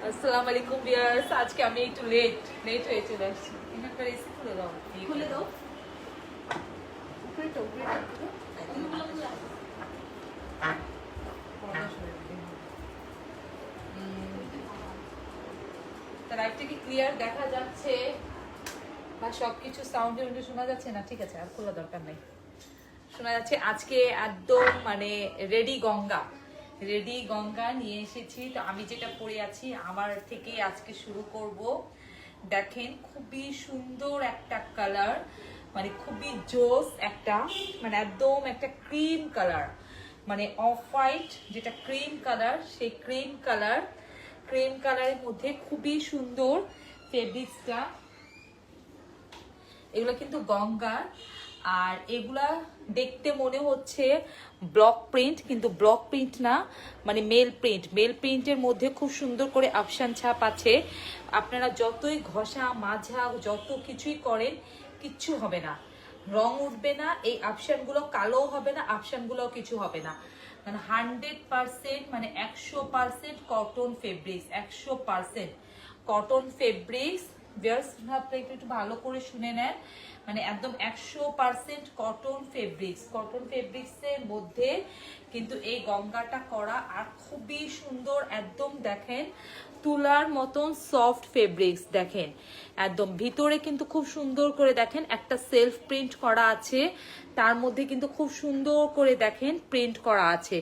আসসালামু আলাইকুম ভিউয়ার্স, আজকে আমি একটু লেট হয়ে চলে আসছি। একটা এসি খুলে দাও, খুলে দাও। উপরেটা উপরেটা তার লাইভটা কি ক্লিয়ার দেখা যাচ্ছে বা সবকিছু সাউন্ডে শোনা যাচ্ছে না? ঠিক আছে, আর খোলা দরকার নাই, শোনা যাচ্ছে। আজকে একদম মানে রেডি গঙ্গা নিয়ে এসেছি। তো আমি যেটা পরে আছি আমার থেকে আজকে শুরু করব। দেখেন খুবই সুন্দর একটা কালার, মানে খুবই জোস একটা, মানে একদম একটা ক্রিম কালার, মানে অফ হোয়াইট যেটা ক্রিম কালার, সেই ক্রিম কালারের মধ্যে খুবই সুন্দর ফেব্রিক্সটা। এগুলো কিন্তু গঙ্গার, আর এগুলা দেখতে মনে হচ্ছে ব্লক প্রিন্ট, কিন্তু ব্লক প্রিন্ট না, মানে মেল প্রিন্টের মধ্যে খুব সুন্দর করে আফসান ছাপ আছে। আপনারা যতই ঘষা মাজা যত কিছুই করেন কিচ্ছু হবে না, রং উঠবে না, এই আফসানগুলো কালো হবে না, আফসানগুলো কিছু হবে না। মানে 100%, মানে 100% cotton fabrics, 100% cotton fabrics. Viewers আপনি একটু ভালো করে শুনে নেন, মানে একদম 100% কটন ফেব্রিক্সের মধ্যে কিন্তু এই গঙ্গাটা করা, আর খুবই সুন্দর একদম। দেখেন তুলার মতন সফট ফেব্রিক্স, দেখেন একদম ভিতরে কিন্তু খুব সুন্দর করে দেখেন একটা সেলফ প্রিন্ট করা আছে, তার মধ্যে কিন্তু খুব সুন্দর করে দেখেন প্রিন্ট করা আছে,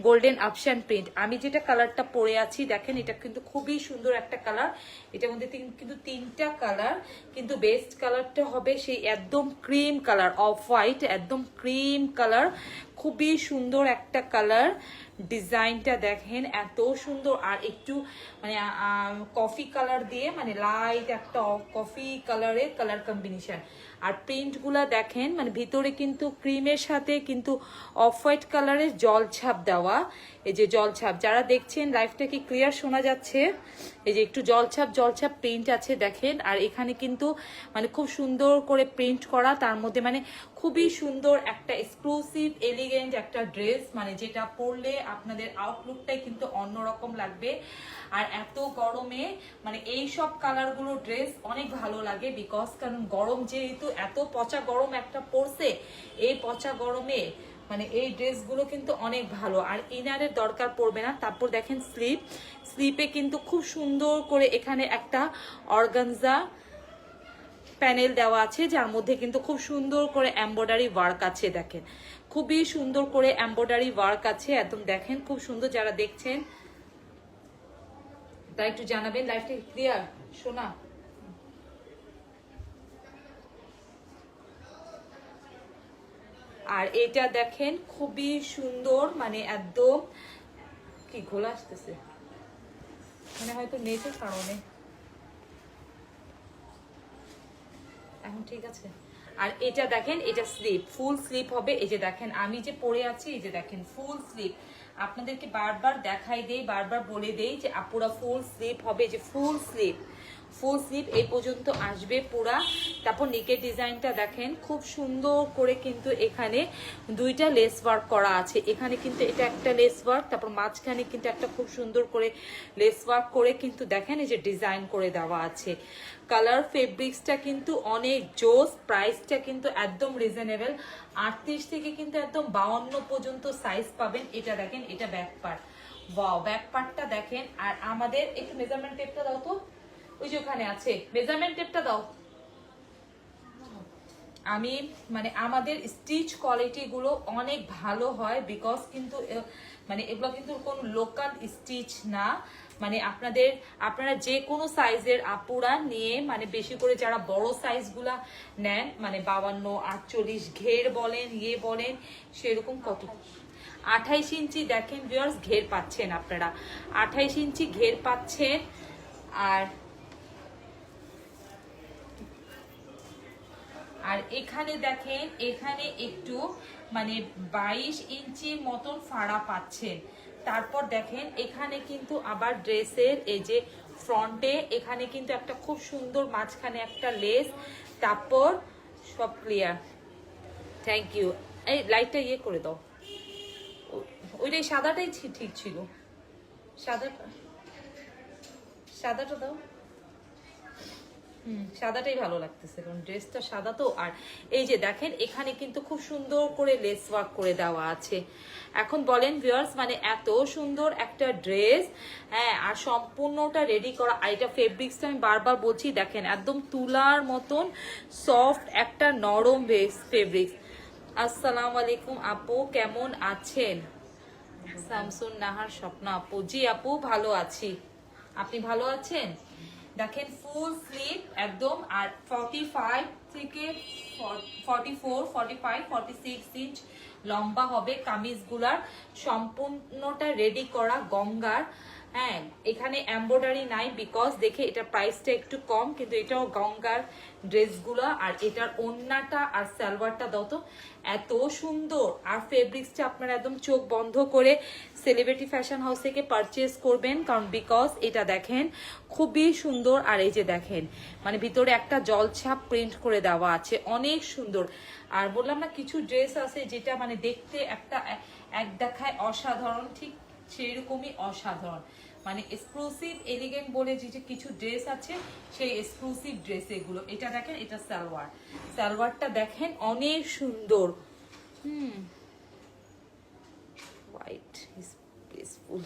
গোল্ডেন আফসান প্রিন্ট। আমি যেটা কালারটা পরে আছি দেখেন, এটা কিন্তু খুবই সুন্দর একটা কালার। এটার মধ্যে কিন্তু তিনটা কালার, কিন্তু বেস্ট কালারটা হবে সেই একদম ক্রিম কালার, অফ হোয়াইট একদম ক্রিম কালার, খুবই সুন্দর একটা কালার। ডিজাইনটা দেখেন এত সুন্দর, আর একটু মানে কফি কালার দিয়ে, মানে লাইট একটা কফি কালারের কালার কম্বিনেশন। আর প্রিন্টগুলা দেখেন, মানে ভিতরে কিন্তু ক্রিমের সাথে কিন্তু অফ হোয়াইট কালারের জল ছাপ দেওয়া। এই যে জল ছাপ, যারা দেখছেন লাইভটা কি ক্লিয়ার শোনা যাচ্ছে? এই যে একটু জল ছাপ প্রিন্ট আছে দেখেন। আর এখানে কিন্তু মানে খুব সুন্দর করে প্রিন্ট করা, তার মধ্যে মানে খুবই সুন্দর একটা এক্সক্লুসিভ এলিগেন্ট একটা ড্রেস, মানে যেটা পরলে আপনাদের আউটলুকটাই কিন্তু অন্যরকম লাগবে। আর এত গরমে মানে এই সব কালারগুলো ড্রেস অনেক ভালো লাগে, বিকজ কারণ গরম যেহেতু, এত পচা গরম একটা পড়ছে, এই পচা গরমে মানে এই ড্রেসগুলো কিন্তু অনেক ভালো। আর ইনারের দরকার পড়বে না। তারপর দেখেন স্লিপে কিন্তু খুব সুন্দর করে এখানে একটা অর্গানজা প্যানেল দেওয়া আছে, যার মধ্যে কিন্তু খুব সুন্দর করে এমব্রয়ডারি ওয়ার্ক আছে। দেখেন খুবই সুন্দর করে এমব্রয়ডারি ওয়ার্ক আছে একদম, দেখেন খুব সুন্দর। যারা দেখছেন তাই একটু জানাবেন লাইভটা ক্লিয়ার শোনা। আর এটা দেখেন খুবই সুন্দর, মানে একদম কি ঘোলা আসতেছে, মানে হয়তো নেটের কারণে। এখন ঠিক আছে। আর এটা দেখেন, এটা স্লিপ, ফুল স্লিপ হবে। এই যে দেখেন আমি যে পরে আছি, এই যে দেখেন ফুল স্লিপ। আপনাদেরকে বারবার দেখাই দেই, বারবার বলে দেই যে আপুরা ফুল স্লিপ হবে, যে ফুল স্লিপ এই পর্যন্ত আসবে পুরা। তারপর নিকের ডিজাইনটা দেখেন খুব সুন্দর করে, কিন্তু এখানে দুইটা লেস ওয়ার্ক করা আছে। এখানে কিন্তু এটা একটা লেস ওয়ার্ক, তারপর মাঝখানে কিন্তু একটা খুব সুন্দর করে লেস ওয়ার্ক করে কিন্তু দেখেন এই যে ডিজাইন করে দেওয়া আছে। কালার ফেব্রিক্সটা কিন্তু অনেক জোস, প্রাইসটা কিন্তু একদম রিজনেবল। 38 থেকে কিন্তু একদম 52 পর্যন্ত সাইজ পাবেন। এটা দেখেন, এটা ব্যাক পার্ট, ওয়াও ব্যাক পার্টটা দেখেন। আর আমাদের একটু মেজারমেন্ট টেপটা দাও তো, ওই যে ওখানে আছে মেজারমেন্ট টেপটা দাও। আমি মানে আমাদের স্টিচ কোয়ালিটি গুলো অনেক ভালো হয়, বিকজ কিন্তু মানে এগুলো কিন্তু কোন লোকাল স্টিচ না। মানে আপনারা যে কোনো সাইজের আপুরা নিয়ে, মানে বেশি করে যারা বড় সাইজ গুলা নেন, মানে 52, 48 ঘের বলেন বলেন, সেরকম কত 28 ইঞ্চি দেখেন ভিউয়ার্স ঘের পাচ্ছেন আপনারা, 28 ইঞ্চি ঘের পাচ্ছেন। আর এখানে দেখেন, এখানে একটু মানে 22 ইঞ্চির মতন ফাড়া পাচ্ছেন। তারপর দেখেন এখানে কিন্তু আবার ড্রেসের এই যে ফ্রন্টে এখানে কিন্তু একটা খুব সুন্দর মাঝখানে একটা লেস। তারপর সব ক্লিয়ার, থ্যাংক ইউ। এই লাইটটা ইয়ে করে দাও, ওইটাই সাদাটাই ঠিক ছিল, সাদা সাদাটা দাও। সাদাটাই ভালো লাগতেছে কারণ ড্রেসটা সাদা তো। আর এই যে দেখেন এখানে কিন্তু খুব সুন্দর করে লেস ওয়ার্ক করে দেওয়া আছে। এখন বলেন ভিউয়ার্স, মানে এত সুন্দর একটা ড্রেস, হ্যাঁ, আর সম্পূর্ণটা রেডি করা। আর এটা ফেব্রিক্সটা আমি বারবার বলছি, দেখেন একদম তুলার মতন সফট একটা নরম ফেব্রিক্স। আসসালামু আলাইকুম আপু, কেমন আছেন? শামসুন নাহার স্বপ্ন আপু, জি আপু ভালো আছি, আপনি ভালো আছেন? দেখেন ফুল স্লিভ একদম, আর 45 থেকে 44, 45, 46 ইঞ্চ লম্বা হবে কামিজগুলার। সম্পূর্ণটা রেডি করা গঙ্গার। হ্যাঁ, এখানে এমব্রয়ডারি নাই বিকজ দেখে এটা প্রাইসটা একটু কম, কিন্তু এটাও গঙ্গার ড্রেসগুলো। আর এটার ওড়নাটা আর সালোয়ারটা দাও তো, এত সুন্দর। আর ফেব্রিক্সটা আপনারা একদম চোখ বন্ধ করে সেলিব্রিটি ফ্যাশন হাউস থেকে পারচেজ করবেন, কারণ বিকজ এটা দেখেন খুবই সুন্দর। আর এই যে দেখেন মানে ভিতরে একটা জলছাপ প্রিন্ট করে দেওয়া আছে, অনেক সুন্দর। আর বললাম না কিছু ড্রেস আছে যেটা মানে দেখতে একটা এক দেখায় অসাধারণ, ঠিক সেরকমই অসাধারণ, মানে এক্সক্লুসিভ এলিগেন্ট বলে যে কিছু ড্রেস আছে সেই এক্সক্লুসিভ ড্রেস এগুলো। এটা দেখেন, এটা সালোয়ার, সালোয়ারটা দেখেন অনেক সুন্দর। হোয়াইট ইজ পিসফুল,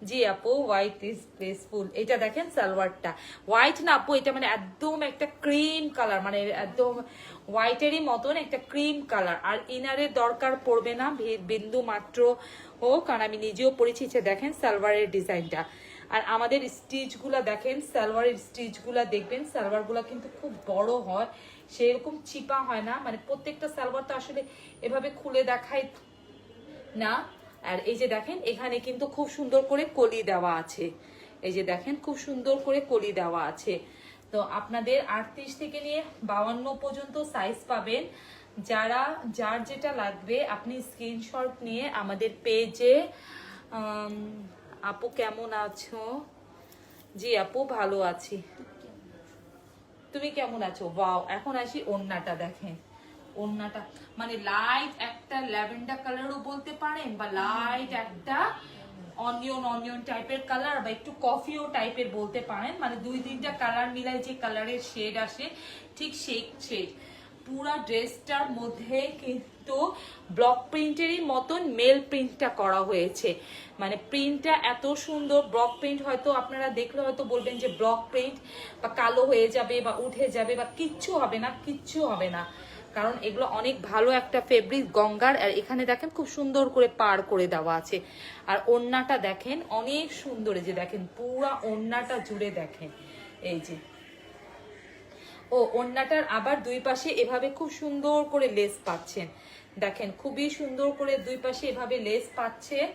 জি আপু হোয়াইট ইজ পিসফুল। এটা দেখেন সালোয়ারটা হোয়াইট না আপু, এটা মানে একদম একটা ক্রিম কালার, মানে একদম হোয়াইটেরই মতন একটা ক্রিম কালার। আর ইনারের দরকার পড়বে না বিন্দু মাত্র হোক, কারণ আমি নিজেও পরেছি। দেখেন সালোয়ারের ডিজাইনটা, আর আমাদের স্টিচগুলা দেখেন, সালোয়ারের স্টিচগুলা দেখবেন, সালোয়ারগুলা কিন্তু খুব বড় হয়, সেরকম চিপা হয় না। মানে প্রত্যেকটা সালোয়ার তো আসলে এভাবে খুলে দেখায় না। আর এই যে দেখেন এখানে কিন্তু খুব সুন্দর করে কলি দেওয়া আছে, এই যে দেখেন খুব সুন্দর করে কলি দেওয়া আছে। তো আপনাদের 38 থেকে নিয়ে 52 পর্যন্ত সাইজ পাবেন। যার যেটা লাগবে আপনি স্ক্রিনশট নিয়ে আমাদের পেজে। আপু কেমন আছো? জি আপু ভালো আছি, তুমি কেমন আছো? ওয়াও, এখন আসি ওড়নাটা দেখেন। ওড়নাটা মানে লাইট একটা ল্যাভেন্ডার কালারও বলতে পারেন, বা লাইট একটা অনিয়ন টাইপের কালার, বা একটু কফিও টাইপের বলতে পারেন। মানে 2-3টা কালার মিলাই যে কালারের শেড আসে, ঠিক সেই শেড। পুরা ড্রেসটার মধ্যে কিন্তু ব্লক প্রিন্টেরই মতন মেল প্রিন্টটা করা হয়েছে। মানে প্রিন্টটা এত সুন্দর, ব্লক প্রিন্ট হয়তো আপনারা দেখলে হয়তো বলবেন যে ব্লক প্রিন্ট বা কালো হয়ে যাবে বা উঠে যাবে বা কিচ্ছু হবে না, কিচ্ছু হবে না, কারণ এগুলো অনেক ভালো একটা ফেব্রিক গঙ্গার। আর এখানে দেখেন খুব সুন্দর করে পার করে দেওয়া আছে। আর ওড়নাটা দেখেন অনেক সুন্দর, এই যে দেখেন পুরা ওড়নাটা জুড়ে দেখেন, এই যে ও ওড়নাটার আবার দুই পাশে এভাবে খুব সুন্দর করে লেস পাচ্ছেন। দেখেন খুবই সুন্দর করে দুই পাশে এভাবে লেস পাচ্ছেন,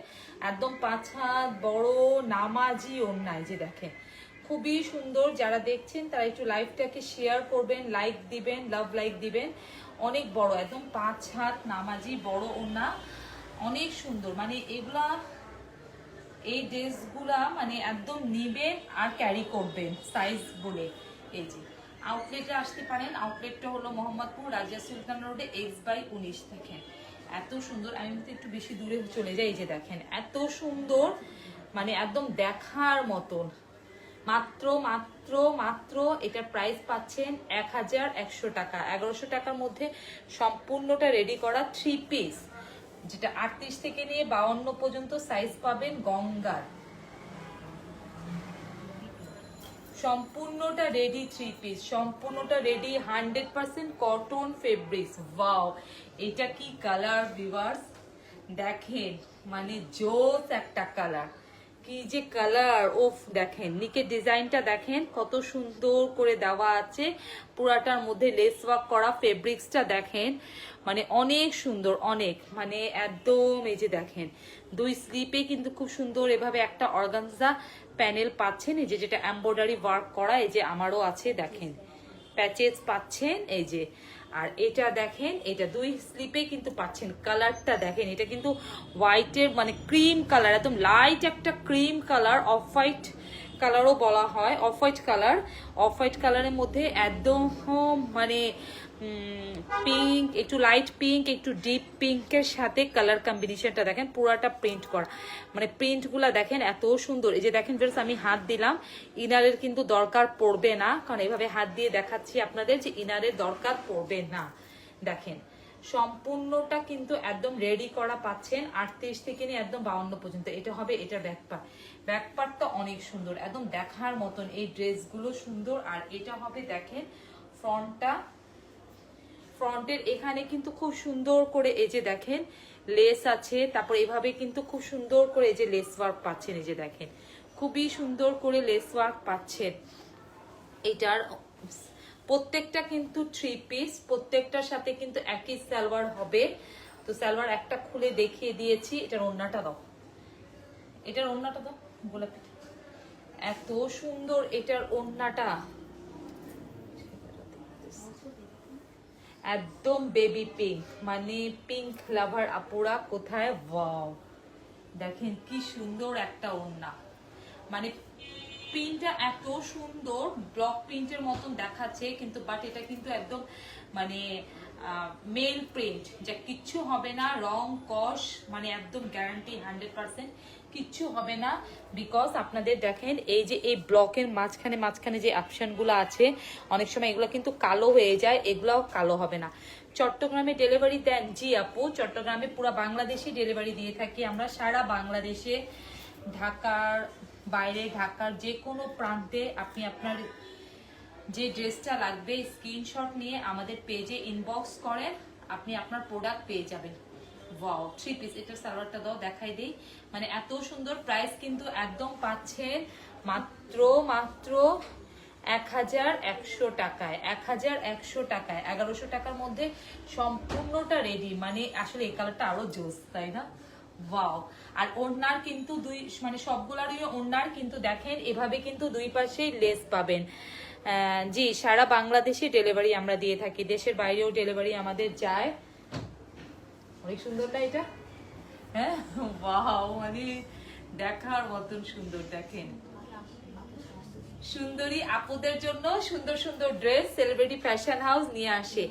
একদম 5 হাত বড় নামাজি ওড়নায়, যে দেখেন খুবই সুন্দর। যারা দেখছেন তারা একটু লাইভটাকে শেয়ার করবেন, লাইক দিবেন, লাভ লাইক দিবেন। অনেক বড়, একদম 5 হাত নামাজি বড় ওড়না, অনেক সুন্দর। মানে এগুলা এই ড্রেসগুলা মানে একদম নিবেন আর ক্যারি করবেন সাইজ বলে। এই যে আউটলেটে আসতে পারেন, আউটলেটটা হলো মোহাম্মদপুর রাজিয়া সুলতান রোডে X/19 দেখেন এত সুন্দর। আমি একটু বেশি দূরে চলে যাই, এই যে দেখেন এত সুন্দর, মানে একদম দেখার মতন। মাত্র মাত্র মাত্র এটার প্রাইস পাচ্ছেন 1100 টাকা। 1100 টাকার মধ্যে সম্পূর্ণটা রেডি করা 3 পিস, যেটা 38 থেকে নিয়ে 52 পর্যন্ত সাইজ পাবেন গঙ্গার। সম্পূর্ণটা রেডি 3 পিস, সম্পূর্ণটা রেডি 100% কটন ফেব্রিক্স। ওয়াও, এটা কি কালার ভিউয়ার্স দেখেন, মানে জোস একটা কালার, কি যে কালার। ওফ, দেখেন নিকের ডিজাইনটা দেখেন কত সুন্দর করে দেওয়া আছে, পুরাটার মধ্যে লেস ওয়ার্ক করা। ফেব্রিক্সটা দেখেন মানে অনেক সুন্দর, অনেক মানে একদম। এই যে দেখেন দুই স্লিপে কিন্তু খুব সুন্দর এভাবে একটা অর্গানজা প্যানেল পাচ্ছেন, এই যে যেটা এমব্রয়ডারি ওয়ার্ক করা, এই যে আমারও আছে দেখেন প্যাচেস পাচ্ছেন, এই যে। আর এটা দেখেন, এটা দুই স্লিপে কিন্তু পাচ্ছেন। কালারটা দেখেন, এটা কিন্তু হোয়াইটের মানে ক্রিম কালার, একদম লাইট একটা ক্রিম কালার, অফ হোয়াইট কালারও বলা হয়, off white colour. Off white কালারের মধ্যে একদম মানে পিঙ্ক, একটু লাইট পিঙ্ক, একটু ডিপ পিঙ্কের সাথে কালার কম্বিনেশনটা দেখেন, পুরাটা প্রিন্ট করা, মানে প্রিন্টগুলা দেখেন এত সুন্দর। এই যে দেখেন ভিউয়ার্স, আমি হাত দিলাম, ইনারের কিন্তু দরকার পড়বে না, কারণ এভাবে হাত দিয়ে দেখাচ্ছি আপনাদের যে ইনারের দরকার পড়বে না। দেখেন সম্পূর্ণটা কিন্তু একদম রেডি করা পাচ্ছেন 38 থেকে নিয়ে একদম 52 পর্যন্ত। এটা হবে এটার ব্যাকপার্ট। ব্যাকপার্টটা অনেক সুন্দর, একদম দেখার মতন, এই ড্রেসগুলো সুন্দর। আর এটা হবে দেখেন ফ্রন্টটা, ফ্রন্টের এখানে কিন্তু খুব সুন্দর করে এই যে দেখেন লেস আছে, তারপর এভাবে কিন্তু খুব সুন্দর করে এই যে লেস ওয়ার্ক পাচ্ছেন, এই যে দেখেন খুবই সুন্দর করে লেস ওয়ার্ক পাচ্ছেন। এটার প্রত্যেকটা কিন্তু 3 পিস, প্রত্যেকটার সাথে কিন্তু একই সালোয়ার হবে। তো সালোয়ার একটা খুলে দেখিয়ে দিয়েছি। এটার ওড়নাটা দাও, এটার ওড়নাটা দাও গোলাপি, এত সুন্দর এটার ওড়নাটা, একদম বেবি পিঙ্ক, মানে পিঙ্ক লাভার আপুরা কোথায়, ওয়াও দেখেন কি সুন্দর একটা ওড়না, মানে প্রিন্টটা এত সুন্দর, ব্লক প্রিন্টের মতন দেখাচ্ছে কিন্তু বাট এটা কিন্তু একদম মানে মেল প্রিন্ট, যা কিচ্ছু হবে না, রং কস মানে একদম গ্যারান্টি 100% কিচ্ছু হবে না। বিকজ আপনাদের দেখেন এই যে এই ব্লকের মাঝখানে মাঝখানে যে অপশনগুলো আছে, অনেক সময় এগুলো কিন্তু কালো হয়ে যায়, এগুলাও কালো হবে না। চট্টগ্রামে ডেলিভারি দেন? জি আপু, চট্টগ্রামে পুরো বাংলাদেশে ডেলিভারি দিয়ে থাকি আমরা, সারা বাংলাদেশে, ঢাকার বাইরে, ঢাকার যে কোনো প্রান্তে আপনি আপনার যে ড্রেসটা লাগবে স্ক্রিনশট নিয়ে আমাদের পেজে ইনবক্স করেন, আপনি আপনার প্রোডাক্ট পেয়ে যাবেন। ওয়াও 3 পিস, এটার সালোয়ারটা দাও দেখাই দেই, মানে এত সুন্দর। প্রাইস কিন্তু একদম পাচ্ছেন মাত্র 1100 টাকায়, 1100 টাকায়, 1100 টাকার মধ্যে সম্পূর্ণটা রেডি। মানে আসলে এই কালারটা আরো জোস, তাই না? ওয়াও। আর ওড়নার কিন্তু মানে সবগুলারই ওড়নার কিন্তু দেখেন এভাবে কিন্তু দুই পাশেই লেস পাবেন। জি, সারা বাংলাদেশে ডেলিভারি আমরা দিয়ে থাকি, দেশের বাইরেও ডেলিভারি আমাদের যায়। অনেক সুন্দর না এটা? হ্যাঁ, ওয়াও, মানে দেখার মতন সুন্দর। দেখেন সুন্দরী আপুদের জন্য সুন্দর সুন্দর ড্রেস সেলিব্রিটি ফ্যাশন হাউস নিয়ে আসে।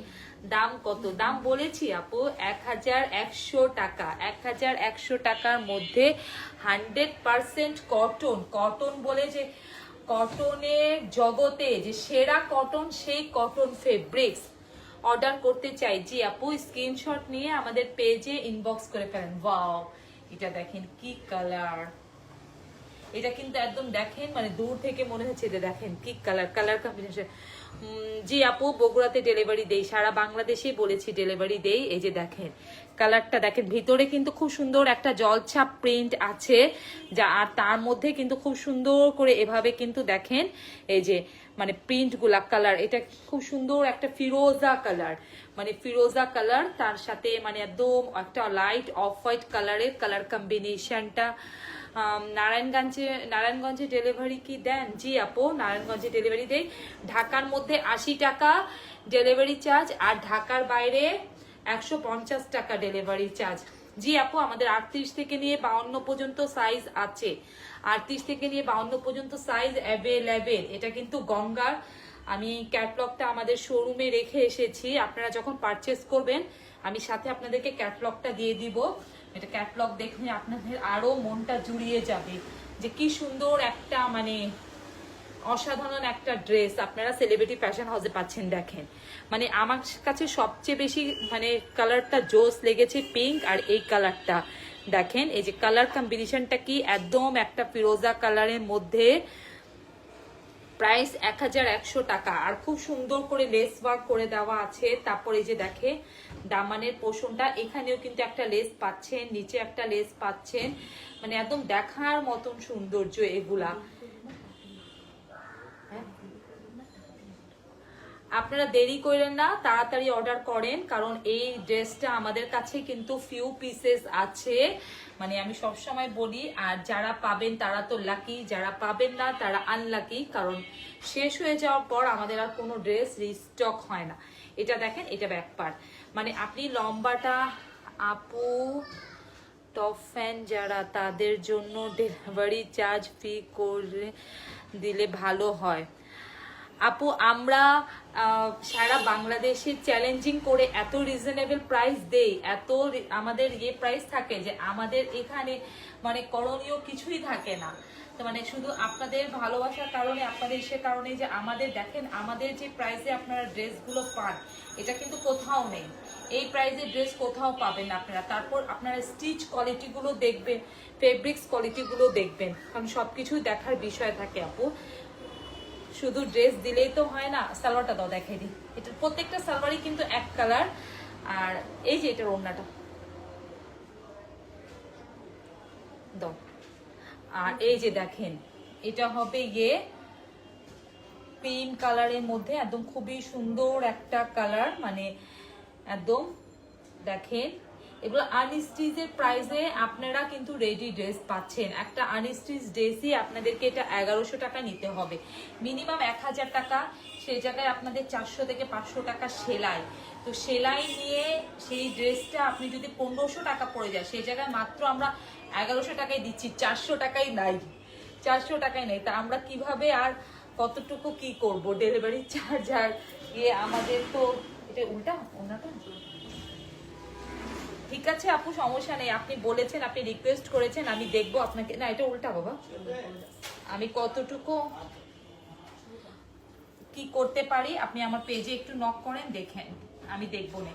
দাম কত? দাম বলেছি আপু 1100 টাকা। 1100 টাকার মধ্যে 100% কটন, কটন বলে যে কটনের জগতে যে সেরা কটন, সেই কটন ফেব্রিক্স অর্ডার করতে চাই। জি আপু, স্ক্রিনশট নিয়ে আমাদের পেজে ইনবক্স করে ফেলেন। ওয়াও, এটা দেখেন কি কালার, এটা কিন্তু একদম দেখেন মানে দূর থেকে মনে হচ্ছে যে দেখেন কি কালার, কালার কম্বিনেশন। জি আপু, বগুড়াতে ডেলিভারি দেই, সারা বাংলাদেশেই বলেছি ডেলিভারি দেই। এই যে দেখেন কালারটা দেখেন, ভিতরে কিন্তু খুব সুন্দর একটা জলছাপ প্রিন্ট আছে, যা আর তার মধ্যে কিন্তু খুব সুন্দর করে এভাবে কিন্তু দেখেন এই যে মানে প্রিন্ট গুলা, কালার, এটা খুব সুন্দর একটা ফিরোজা কালার, মানে ফিরোজা কালার, তার সাথে মানে একদম একটা লাইট অফ হোয়াইট কালারের কালার কম্বিনেশনটা। নারায়ণগঞ্জে ডেলিভারি কি দেন? জি আপু, নারায়ণগঞ্জে ডেলিভারি দেই। ঢাকার মধ্যে 80 টাকা ডেলিভারি চার্জ, আর ঢাকার বাইরে 150 টাকা ডেলিভারি চার্জ। জি আপু, আমাদের 38 থেকে নিয়ে 52 পর্যন্ত সাইজ আছে, 38 থেকে নিয়ে 52 পর্যন্ত সাইজ অ্যাভেলেবেল। এটা কিন্তু গঙ্গার, আমি ক্যাটলগটা আমাদের শোরুমে রেখে এসেছি, আপনারা যখন পারচেস করবেন আমি সাথে আপনাদেরকে ক্যাটলগটা দিয়ে দিব। এটা ক্যাটলগ দেখলে আপনাদের আরো মনটা জুড়িয়ে যাবে যে কি সুন্দর একটা মানে অসাধারণ একটা ড্রেস আপনারা সেলিব্রিটি ফ্যাশন হাউসে পাচ্ছেন। দেখেন মানে আমার কাছে সবচেয়ে বেশি মানে কালারটা জোস লেগেছে পিঙ্ক, আর এই কালারটা দেখেন, এই যে কালার কম্বিনেশনটা কি, একদম একটা ফিরোজা কালারের মধ্যে। প্রাইস 1100 টাকা, আর খুব সুন্দর করে লেস ওয়ার্ক করে দেওয়া আছে। তারপর এই যে দেখে দামানের পোর্শনটা, এখানেও কিন্তু একটা লেস পাচ্ছেন, নিচে একটা লেস পাচ্ছেন, মানে একদম দেখার মতন সৌন্দর্য এগুলা। আপনারা দেরি করেন না, তাড়াতাড়ি অর্ডার করেন, কারণ এই ড্রেসটা আমাদের কাছে কিন্তু ফিউ পিসেস আছে, মানে আমি সব সময় বলি। আর যারা পাবেন তারা তো লাকি, যারা পাবেন না তারা আনলাকি, কারণ শেষ হয়ে যাওয়ার পর আমাদের আর কোনো ড্রেস রিস্টক হয় না। এটা দেখেন, এটা ব্যাক পার্ট, মানে আপনি লম্বাটা আপু টপ ফ্যান যারা তাদের জন্য ডেলিভারি চার্জ ফ্রি করে দিলে ভালো হয়। আপু আমরা সারা বাংলাদেশে চ্যালেঞ্জিং করে এত রিজনেবল প্রাইস দেই, এত আমাদের প্রাইস থাকে যে আমাদের এখানে মানে করণীয় কিছুই থাকে না। তো মানে শুধু আপনাদের ভালোবাসার কারণে, আপনাদের সে কারণে যে আমাদের দেখেন আমাদের যে প্রাইসে আপনারা ড্রেসগুলো পান এটা কিন্তু কোথাও নেই। এই প্রাইসে ড্রেস কোথাও পাবেন না আপনারা। তারপর আপনারা স্টিচ কোয়ালিটিগুলো দেখবেন, ফেব্রিক্স কোয়ালিটিগুলো দেখবেন, কারণ সবকিছুই দেখার বিষয় থাকে আপু। শুধু ড্রেস দিলেই তো হয় না। সালোয়ারটা দাও দেখাই দিই। এটা প্রত্যেকটা সালোয়ারই কিন্তু এক কালার। আর এই যে এটার ওড়নাটা দাও। আর এই যে দেখেন এটা হবে পিঙ্ক কালারের মধ্যে একদম খুবই সুন্দর একটা কালার, মানে একদম দেখেন এগুলো আনস্টিচের প্রাইসে আপনারা কিন্তু রেডি ড্রেস পাচ্ছেন। একটা আনস্টিচ ড্রেসই আপনাদেরকে এটা 1100 টাকা নিতে হবে, মিনিমাম 1000 টাকা। সেই জায়গায় আপনাদের 400 থেকে 500 টাকা সেলাই। তো সেলাই নিয়ে সেই ড্রেসটা আপনি যদি 1500 টাকা পড়ে যায়, সেই জায়গায় মাত্র আমরা 1100 টাকায় দিচ্ছি, 400 টাকাই নাই, 400 টাকাই নেই। তা আমরা কিভাবে আর কতটুকু কি করব, ডেলিভারি চার্জ আর আমাদের তো এটা উল্টা ওনাটা। ঠিক আছে আপু, সমস্যা নেই, আপনি বলেছেন, আপনি রিকোয়েস্ট করেছেন, আমি দেখবো আপনাকে। না এটা উল্টা বাবা, আমি কতটুকু কি করতে পারি আপনি আমার পেজে একটু নক করেন, দেখেন, আমি দেখবো না।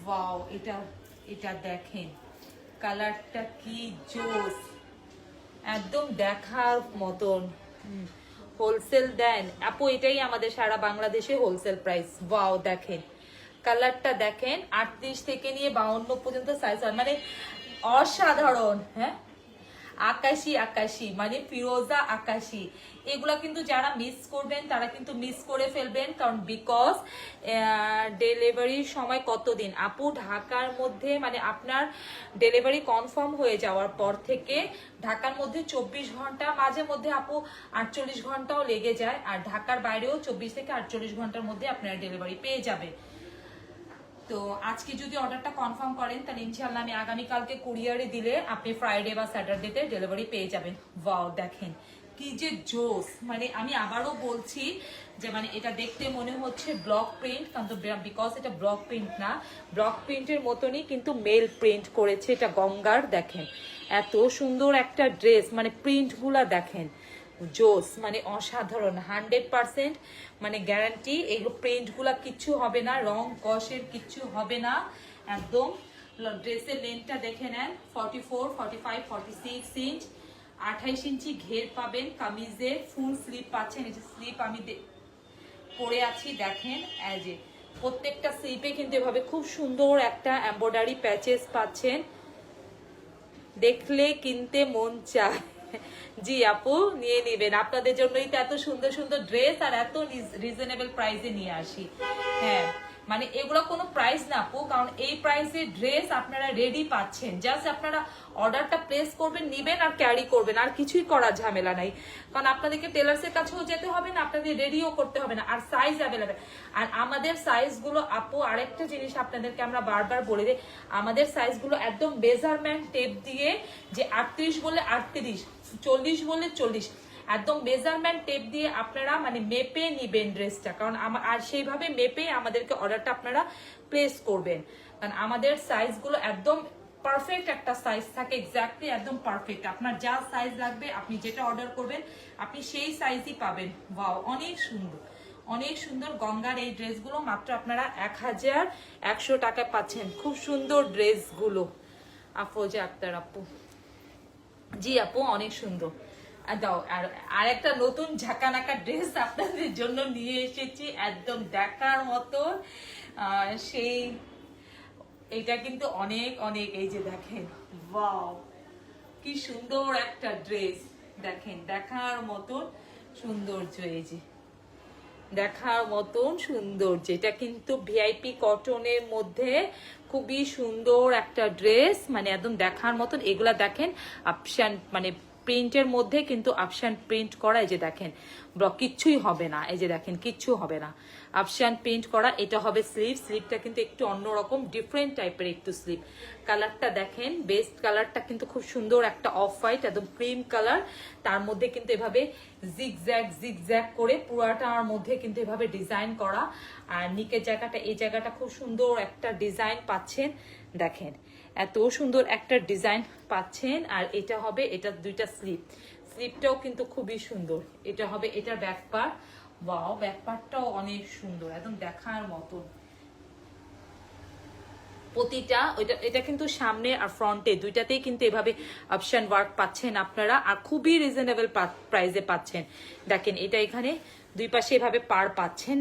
ওয়াও, এটা এটা দেখেন কালারটা কি জোস, একদম দেখার মতন। হোলসেল দেন আপু? এটাই আমাদের সারা বাংলাদেশে হোলসেল প্রাইস। ওয়াও দেখেন কালারটা দেখেন, 38 থেকে নিয়ে 52 পর্যন্ত সাইজ হয়, মানে অসাধারণ। হ্যাঁ, আকাশি আকাশি মানে ফিরোজা আকাশি, এগুলা কিন্তু যারা মিস করবেন তারা কিন্তু মিস করে ফেলবেন, কারণ বিকজ ডেলিভারির সময় কতদিন আপু? ঢাকার মধ্যে মানে আপনার ডেলিভারি কনফার্ম হয়ে যাওয়ার পর থেকে ঢাকার মধ্যে 24 ঘন্টা, মাঝে মধ্যে আপু 48 ঘন্টাও লেগে যায়, আর ঢাকার বাইরেও 24 থেকে 48 ঘন্টার মধ্যে আপনারা ডেলিভারি পেয়ে যাবে। তো আজকে যদি অর্ডারটা কনফার্ম করেন তাহলে ইনশাআল্লাহ আমি আগামীকালকে কুরিয়ারে দিলে আপনি ফ্রাইডে বা স্যাটারডেতে ডেলিভারি পেয়ে যাবেন। ওয়াও দেখেন কি যে জোস, মানে আমি আবারও বলছি যে মানে এটা দেখতে মনে হচ্ছে ব্লক প্রিন্ট, কিন্তু বিকজ এটা ব্লক প্রিন্ট না, ব্লক প্রিন্টের মতনই কিন্তু মেল প্রিন্ট করেছে এটা গঙ্গার। দেখেন এত সুন্দর একটা ড্রেস, মানে প্রিন্টগুলা দেখেন জোস, মানে অসাধারণ, 100% মানে গ্যারান্টি। এই প্রিন্টগুলা কিচ্ছু হবে না, রং কষের কিচ্ছু হবে না একদম। ড্রেসের লেন্থটা দেখে নেন, 44, 45, 46 ইঞ্চ, 28 ইঞ্চি ঘের পাবেন। কামিজে ফুল স্লিভ পাচ্ছেন, এই যে স্লিভ আমি পরে আছি দেখেন, এই যে প্রত্যেকটা স্লিপে কিন্তু এভাবে খুব সুন্দর একটা এমব্রয়ডারি প্যাচেস পাচ্ছেন, দেখলে কিনতে মন চায়। জি আপু, নিয়ে নেবেন, আপনাদের জন্যই তো এত সুন্দর সুন্দর ড্রেস আর এত রিজনেবল প্রাইসে নিয়ে আসি। হ্যাঁ, মানে এগুলো কোনো প্রাইস না আপু, কারণ এই প্রাইসে ড্রেস আপনারা রেডি পাচ্ছেন, জাস্ট আপনারা অর্ডারটা প্লেস করবেন, নিবেন আর ক্যারি করবেন, আর কিছুই করার ঝামেলা নাই। কারণ আপনাদেরকে টেলার্সের কাছেও যেতে হবে না, আপনাদের রেডিও করতে হবে না, আর সাইজ অ্যাভেলেবেল। আর আমাদের সাইজগুলো আপু, আরেকটা জিনিস আপনাদেরকে আমরা বারবার বলে দিই, আমাদের সাইজগুলো একদম মেজারমেন্ট টেপ দিয়ে, যে 38 বলে 38, 40 বলে 40, একদম মেজারমেন্ট টেপ দিয়ে আপনারা মানে মেপে নিবেন ড্রেসটা, কারণ আর সেইভাবে মেপে আমাদেরকে অর্ডারটা আপনারা প্লেস করবেন, কারণ আমাদের সাইজগুলো একদম পারফেক্ট একটা সাইজ থাকে, এক্স্যাক্টলি একদম পারফেক্ট। আপনার যা সাইজ লাগবে আপনি যেটা অর্ডার করবেন আপনি সেই সাইজই পাবেন। ওয়াও, অনেক সুন্দর, অনেক সুন্দর গঙ্গার এই ড্রেসগুলো মাত্র আপনারা 1100 টাকায় পাচ্ছেন। খুব সুন্দর ড্রেসগুলো আফরোজা আক্তার আপু। জি আপু, অনেক সুন্দর। দাও, আর একটা নতুন ঝাঁকানাকা ড্রেস আপনাদের জন্য নিয়ে এসেছি, একদম দেখার মতো। সেই এটা কিন্তু অনেক অনেক, এই যে দেখেন, ওয়াও কি সুন্দর একটা ড্রেস, দেখেন দেখার মতন সৌন্দর্য, এই যে দেখার মতন সৌন্দর্য। এটা কিন্তু ভিআইপি কটনের মধ্যে খুবই সুন্দর একটা ড্রেস, মানে একদম দেখার মতন। এগুলা দেখেন অপশন, মানে প্রিন্টের মধ্যে কিন্তু আফসান প্রিন্ট করা, এই যে দেখেন ব্লক কিচ্ছুই হবে না, এই যে দেখেন কিচ্ছু হবে না, আফসান প্রিন্ট করা। এটা হবে স্লিভ, স্লিভটা কিন্তু একটু অন্যরকম ডিফারেন্ট টাইপের একটু স্লিভ। কালারটা দেখেন, বেস্ট কালারটা কিন্তু খুব সুন্দর একটা অফ হোয়াইট একদম ক্রিম কালার, তার মধ্যে কিন্তু এভাবে জিগজ্যাগ করে পুরাটার মধ্যে কিন্তু এভাবে ডিজাইন করা। আর নিকের জায়গাটা, এই জায়গাটা খুব সুন্দর একটা ডিজাইন পাচ্ছেন, দেখেন এত সুন্দর একটা ডিজাইন পাচ্ছেন। আর এটা হবে, এটা দুইটা স্লিভ, স্লিভটাও কিন্তু খুবই সুন্দর। এটা হবে এটার ব্যাক পার্ট, ওয়াও ব্যাক পার্টটাও অনেক সুন্দর একদম দেখার মতো। প্রতিটা এটা কিন্তু সামনে আর ফ্রন্টে দুইটাতেই কিন্তু এভাবে অপশন ওয়ার্ক পাচ্ছেন আপনারা, আর খুবই রিজনেবল প্রাইসে পাচ্ছেন। দেখেন এটা এখানে দুই পাশে এভাবে পার পাচ্ছেন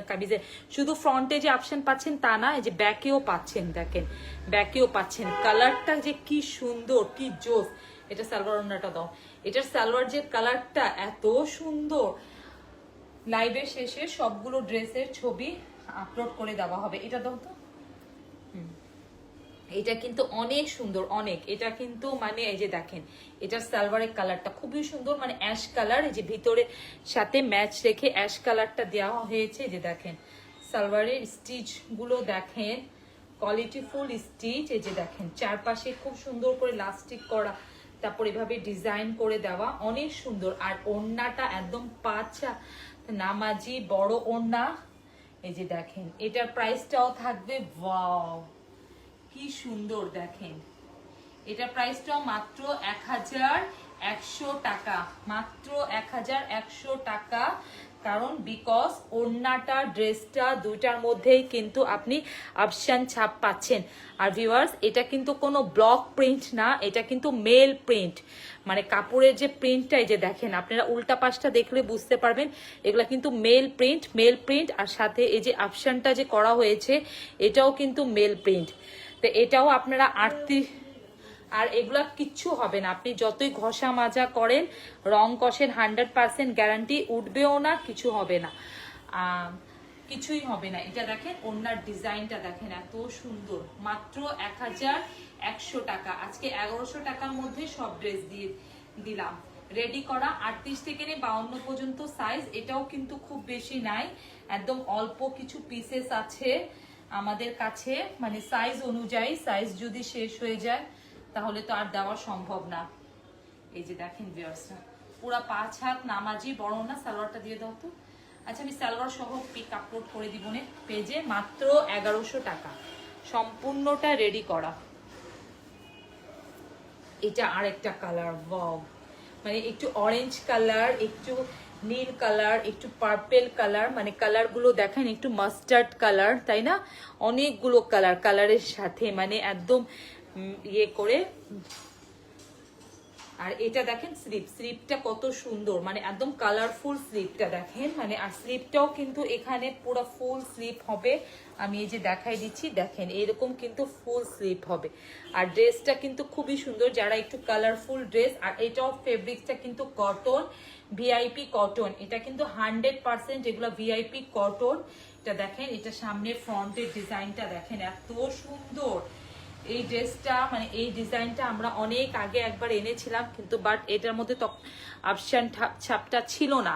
কামিজে, শুধু ফ্রন্টে যে অপশন পাচ্ছেন তা না, এই যে ব্যাকেও পাচ্ছেন, দেখেন ব্যাকেও পাচ্ছেন। কালারটা যে কি সুন্দর, কি জোস। এটা সালোয়ার ওড়নাটা দাও, এটার সালোয়ার যে কালারটা এত সুন্দর। লাইভের শেষে সবগুলো ড্রেসের ছবি আপলোড করে দেওয়া হবে। এটা দাও তো, এটা কিন্তু অনেক সুন্দর অনেক। এটা কিন্তু মানে এই যে দেখেন এটার সালোয়ারের কালারটা খুবই সুন্দর, মানে অ্যাশ কালার, এই যে ভিতরে সাথে ম্যাচ রেখে অ্যাশ কালারটা দেওয়া হয়েছে। যে দেখেন সালোয়ারের স্টিচ গুলো দেখেন, কোয়ালিটি ফুল স্টিচ। এই যে দেখেন চারপাশে খুব সুন্দর করে লাস্টিক করা, তারপর এভাবে ডিজাইন করে দেওয়া, অনেক সুন্দর। আর ওড়নাটা একদম পাঁচা নামাজি বড় ওড়না। এই যে দেখেন এটার প্রাইসটাও থাকবে, ওয়াও কি সুন্দর। দেখেন এটার প্রাইসটাও মাত্র 1100 টাকা, মাত্র 1100 টাকা। কারণ বিকজ ওড়নাটা ড্রেসটা দুইটার মধ্যেই কিন্তু আপনি অপশন ছাপ পাচ্ছেন। আর ভিউয়ার্স এটা কিন্তু কোনো ব্লক প্রিন্ট না, এটা কিন্তু মেল প্রিন্ট, মানে কাপড়ের যে প্রিন্টটা এই যে দেখেন আপনারা উল্টা পাশটা দেখলে বুঝতে পারবেন এগুলা কিন্তু মেল প্রিন্ট। আর সাথে এই যে অপশনটা যে করা হয়েছে এটাও কিন্তু মেল প্রিন্ট। তো এটাও আপনারা 38, আর এগুলা কিচ্ছু হবে না, আপনি যতই ঘষা মাজা করেন রং কষেন 100% গ্যারান্টি, উঠবেও না, কিছু হবে না, কিছুই হবে না। এটা দেখেন ওড়নার ডিজাইনটা দেখেন এত সুন্দর, মাত্র 1100 টাকা। আজকে 1100 টাকার মধ্যে সব ড্রেস দিয়ে দিলাম রেডি করা। 38 থেকে 52 পর্যন্ত সাইজ, এটাও কিন্তু খুব বেশি নাই, একদম অল্প কিছু পিসেস আছে আমাদের কাছে, মানে সাইজ অনুযায়ী। সাইজ যদি শেষ হয়ে যায় তাহলে তো আর দেওয়া সম্ভব না। এই যে দেখেন ভিউয়ার্সরা পুরা 5 হাত নামাজি বড় না। সালোয়ারটা দিয়ে দাও তো। আচ্ছা আমি সালোয়ার সহ পিক আপলোড করে দিব নে পেজে, মাত্র 1100 টাকা সম্পূর্ণটা রেডি করা। এটা আরেকটা কালার, ওয়াও মানে একটু অরেঞ্জ কালার, একটু নীল কালার, একটু পার্পেল কালার, মানে কালারগুলো দেখেন একটু মাস্টার্ড কালার, তাই না? অনেকগুলো কালারের সাথে মানে একদম ইয়ে করে। আর এটা দেখেন স্লিপটা কত সুন্দর, মানে একদম কালারফুল স্লিপটা দেখেন, মানে আর স্লিপটাও কিন্তু এখানে পুরো ফুল স্লিপ হবে। আমি এই যে দেখাই দিচ্ছি, দেখেন এরকম কিন্তু ফুল স্লিপ হবে। আর ড্রেসটা কিন্তু খুবই সুন্দর, যারা একটু কালারফুল ড্রেস। আর এটাও ফেব্রিক্সটা কিন্তু কটন, ভিআইপি কটন, এটা কিন্তু 100% এগুলো ভিআইপি কটন। এটা দেখেন, এটা সামনে ফ্রন্টের ডিজাইনটা দেখেন এত সুন্দর। এই ড্রেসটা মানে এই ডিজাইনটা আমরা অনেক আগে একবার এনেছিলাম, কিন্তু বাট এটার মধ্যে অপশন ছাপটা ছিল না।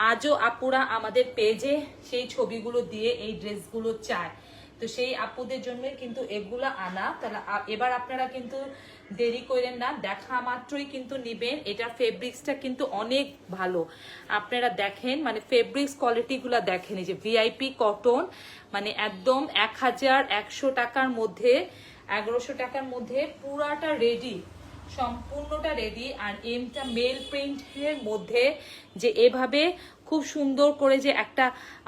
আজও আপুরা আমাদের পেজে সেই ছবিগুলো দিয়ে এই ড্রেসগুলো চায়, তো সেই আপুদের জন্যই কিন্তু এগুলো আনা। তাহলে এবার আপনারা কিন্তু দেরি করেন না, দেখা মাত্রই কিন্তু নিবেন। এটার ফেব্রিক্সটা কিন্তু অনেক ভালো, আপনারা দেখেন মানে ফেব্রিক্স কোয়ালিটিগুলো দেখেন। এই যে ভিআইপি কটন, মানে একদম 1100 টাকার মধ্যে, 1100 টাকার মধ্যে পুরাটা রেডি, সম্পূর্ণটা রেডি। আর এমটা মেল প্রিন্টের মধ্যে যে এভাবে খুব সুন্দর করে যে একটা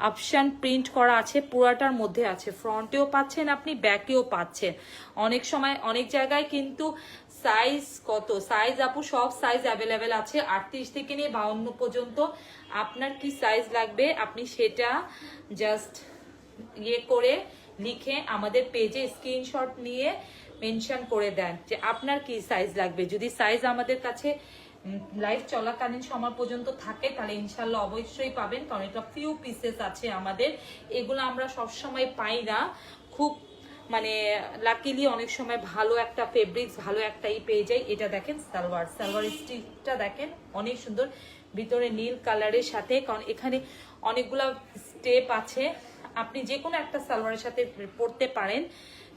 অপশন প্রিন্ট করা আছে পুরাটার মধ্যে আছে, ফ্রন্টেও পাচ্ছেন আপনি, ব্যাকেও পাচ্ছেন। অনেক সময় অনেক জায়গায় কিন্তু সাইজ কত সাইজ আপু, সব সাইজ অ্যাভেলেবেল আছে 38 থেকে 52 পর্যন্ত। আপনার কি সাইজ লাগবে আপনি সেটা জাস্ট ইয়ে করে লিখে আমাদের পেজে স্ক্রিনশট নিয়ে মেনশন করে দেন যে আপনার কি সাইজ লাগবে। যদি সাইজ আমাদের কাছে লাইভ চলাকালীন সময় পর্যন্ত থাকে তাহলে ইনশাল্লাহ অবশ্যই পাবেন, কারণ এটা ফিউ পিসেস আছে আমাদের, এগুলো আমরা সব সময় পাই না, খুব মানে লাকিলি অনেক সময় ভালো একটা ফেব্রিক্স ভালো একটাই পেয়ে যাই। এটা দেখেন সালোয়ার স্টিচটা দেখেন অনেক সুন্দর, ভিতরে নীল কালারের সাথে, কারণ এখানে অনেকগুলা স্টেপ আছে, আপনি যে কোনো একটা সালোয়ারের সাথে পরতে পারেন,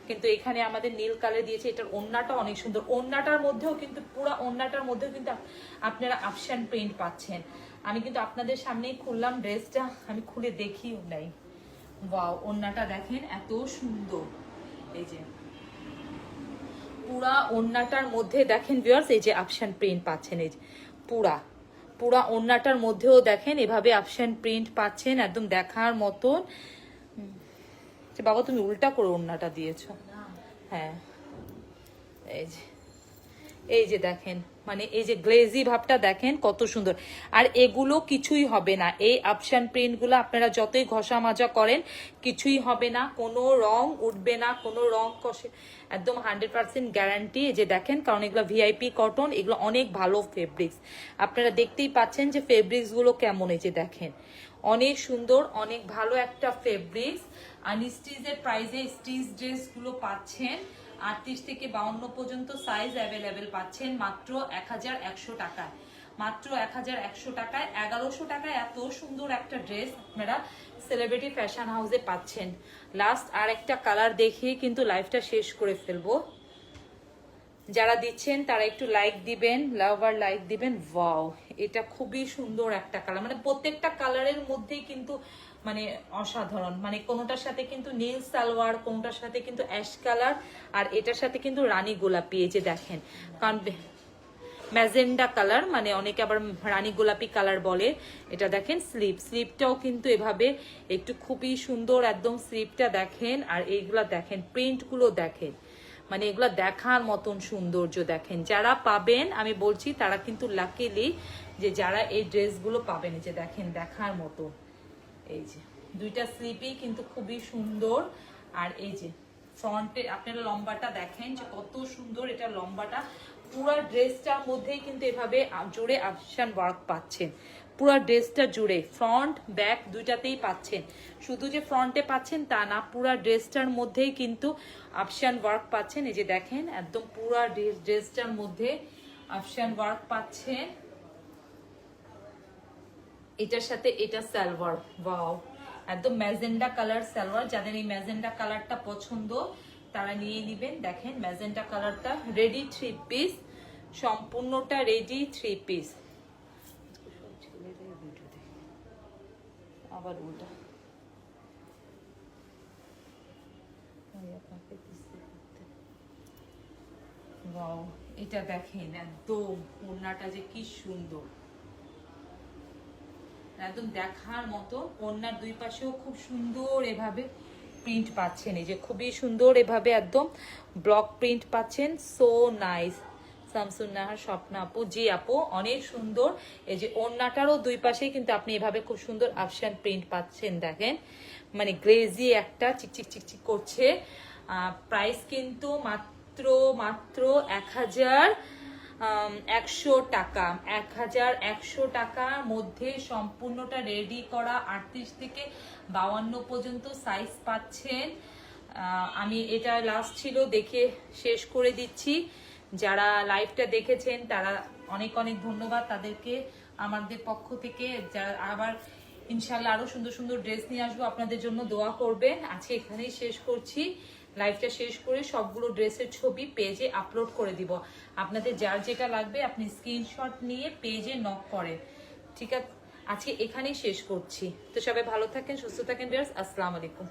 কিন্তু এখানে আমাদের নীল কালার দিয়েছে। এটার ওড়নাটা অনেক সুন্দর, ওড়নাটার মধ্যেও কিন্তু পুরো ওড়নাটার মধ্যেও কিন্তু আপনারা আফশান প্রিন্ট পাচ্ছেন। আমি কিন্তু আপনাদের সামনেই খুললাম ড্রেসটা, আমি খুলে দেখিও নাই। ওয়াও, ওড়নাটা দেখেন এত সুন্দর, এই যে পুরা ওড়নাটার মধ্যে দেখেন ভিউয়ার্স, এই যে আফশান প্রিন্ট পাচ্ছেন, এই যে পুরা ওড়নাটার মধ্যেও দেখেন এভাবে আফশান প্রিন্ট পাচ্ছেন, একদম দেখার মতন। বাবা তুমি উল্টা করে ওড়নাটা দিয়েছো। হ্যাঁ, এই যে দেখেন, মানে এই যে গ্লেজি ভাবটা দেখেন কত সুন্দর। আর এগুলো কিছুই হবে না, এই আফশান প্রিন্টগুলো আপনারা যতই ঘষা মাজা করেন কিছুই হবে না, কোনো রং উঠবে না, কোনো রং কষে, একদম 100% গ্যারান্টি। এই যে দেখেন, কারণ এগুলো ভিআইপি কটন, এগুলো অনেক ভালো ফেব্রিক্স, আপনারা দেখতেই পাচ্ছেন যে ফেব্রিক্সগুলো কেমন। এই যে দেখেন অনেক সুন্দর, অনেক ভালো একটা ফেব্রিক্স। আনস্টিচের প্রাইসে স্টিচ ড্রেসগুলো পাচ্ছেন 38 থেকে 52 পর্যন্ত সাইজ অ্যাভেলেবেল পাচ্ছেন মাত্র 1100 টাকায়, মাত্র 1100 টাকায়। 1100 টাকায় এত সুন্দর একটা ড্রেস আপনারা সেলিব্রিটি ফ্যাশন হাউসে পাচ্ছেন। লাস্ট আর একটা কালার দেখিয়ে কিন্তু লাইভটা শেষ করে ফেলবো। যারা দিচ্ছেন তারা একটু লাইক দিবেন, লাভ আর লাইক দিবেন। ওয়াও, এটা খুবই সুন্দর একটা কালার, মানে প্রত্যেকটা কালারের মধ্যেই কিন্তু মানে অসাধারণ, মানে কোনোটার সাথে কিন্তু নীল সালোয়ার, কোনোটার সাথে কিন্তু অ্যাশ কালার, আর এটার সাথে কিন্তু রানী গোলাপি। এই যে দেখেন, কারণ ম্যাজেন্ডা কালার, মানে অনেকে আবার রানী গোলাপি কালার বলে। এটা দেখেন স্লিপটাও কিন্তু এভাবে একটু খুবই সুন্দর, একদম স্লিপটা দেখেন। আর এইগুলা দেখেন, প্রিন্টগুলো দেখেন, মানে এগুলা দেখার মতন সৌন্দর্য দেখেন। যারা পাবেন আমি বলছি তারা কিন্তু লাকিলি, যে যারা এই ড্রেসগুলো পাবেন। এই যে দেখেন দেখার মতো, এই যে দুইটা স্লিপই কিন্তু খুবই সুন্দর। আর এই যে ফ্রন্টে আপনারা লম্বাটা দেখেন যে কত সুন্দর, এটা লম্বাটা পুরো ড্রেসটার মধ্যেই কিন্তু এভাবে জুড়ে আফশান ওয়ার্ক পাচ্ছেন, পুরো ড্রেসটা জুড়ে ফ্রন্ট ব্যাক দুইটাতেই পাচ্ছেন। শুধু যে ফ্রন্টে পাচ্ছেন তা না, পুরো ড্রেসটার মধ্যেই কিন্তু আফশান ওয়ার্ক পাচ্ছেন। এই যে দেখেন একদম পুরো ড্রেসটার মধ্যে আফশান ওয়ার্ক পাচ্ছেন। এটার সাথে এটা সালোয়ার, ওয়াও, একদম ম্যাজেন্ডা কালার সালোয়ার। যাদের এই ম্যাজেন্ডা কালারটা পছন্দ তারা নিয়ে নেবেন। দেখেন ম্যাজেন্ডা কালারটা রেডি 3 পিস, সম্পূর্ণটা রেডি 3 পিস। আবার ওটা ওয়াও, এটা দেখেন একদম ওড়নাটা যে কি সুন্দর, একদম দেখার মতো। ওড়নার দুই পাশেও খুব সুন্দর এভাবে প্রিন্ট পাচ্ছেন, এই যে খুবই সুন্দর এভাবে একদম ব্লক প্রিন্ট পাচ্ছেন। So nice. শামসুন নাহার, স্বপ্না আপু, জি আপু অনেক সুন্দর। এই যে ওড়নাটারও দুই পাশেই কিন্তু আপনি এভাবে খুব সুন্দর আফশান প্রিন্ট পাচ্ছেন। দেখেন মানে গ্লেজি একটা চিকচিক চিকচিক করছে। প্রাইস কিন্তু মাত্র 1100 টাকা, 1100 টাকার মধ্যে সম্পূর্ণটা রেডি করা 38 থেকে 52 পর্যন্ত সাইজ পাচ্ছেন। আমি এটা লাস্ট ছিল দেখে শেষ করে দিচ্ছি। যারা লাইভটা দেখেছেন তারা অনেক অনেক ধন্যবাদ তাদেরকে আমাদের পক্ষ থেকে। যারা আবার ইনশাল্লাহ আরো সুন্দর সুন্দর ড্রেস নিয়ে আসবো, আপনাদের জন্য দোয়া করবেন। আজকে এখানেই শেষ করছি। লাইভটা শেষ করে সবগুলো ড্রেসের ছবি পেজে আপলোড করে দিব। আপনাদের যার যেটা লাগবে আপনি স্ক্রিনশট নিয়ে পেজে নক করেন, ঠিক আছে? আজকে এখানেই শেষ করছি। তো সবাই ভালো থাকেন, সুস্থ থাকেন ভিউয়ার্স। আসসালামু আলাইকুম।